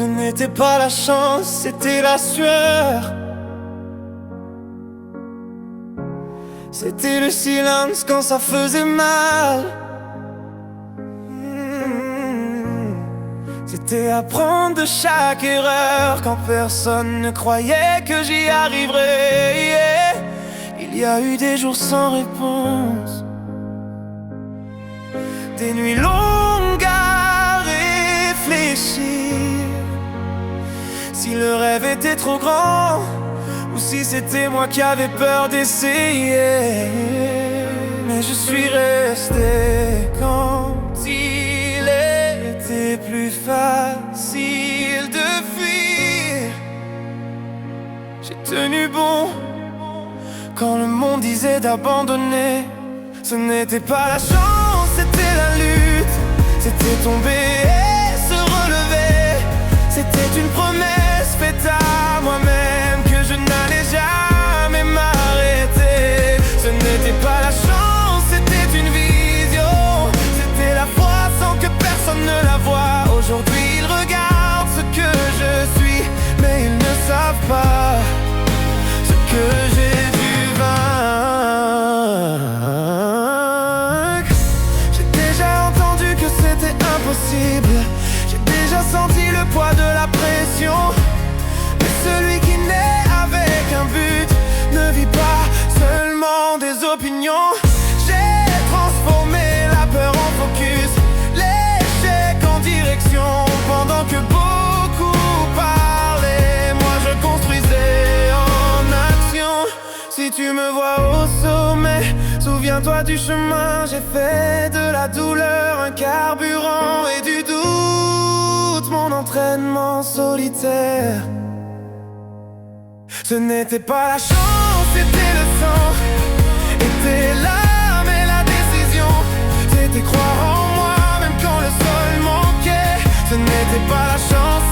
Ce n'était pas la chance, c'était la sueur. C'était le silence quand ça faisait mal. C'était apprendre de chaque erreur quand personne ne croyait que j'y arriverais. Il y a eu des jours sans réponse, des nuits longues à réfléchir. Si le rêve était trop grand, ou si c'était moi qui avais peur d'essayer. Mais je suis resté quand il était plus facile de fuir. J'ai tenu bon quand le monde disait d'abandonner. Ce n'était pas la chance, c'était la lutte. C'était tomber et se relever. C'était une promesse faite à moi-même que je n'allais jamais m'arrêter. Ce n'était pas la chance, c'était une vision. C'était la foi sans que personne ne la voie. Aujourd'hui ils regardent ce que je suis, mais ils ne savent pas ce que j'ai dû vaincre. J'ai déjà entendu que c'était impossible. J'ai déjà senti le poids de la pression. Mais celui qui naît avec un but ne vit pas seulement des opinions. J'ai transformé la peur en focus, l'échec en direction. Pendant que beaucoup parlaient, moi je construisais en action. Si tu me vois au sommet, souviens-toi du chemin. J'ai fait de la douleur un carburant et du doute mon entraînement solitaire. Ce n'était pas la chance, c'était le sang. Était l'âme et la décision. C'était croire en moi même quand le sol manquait. Ce n'était pas la chance,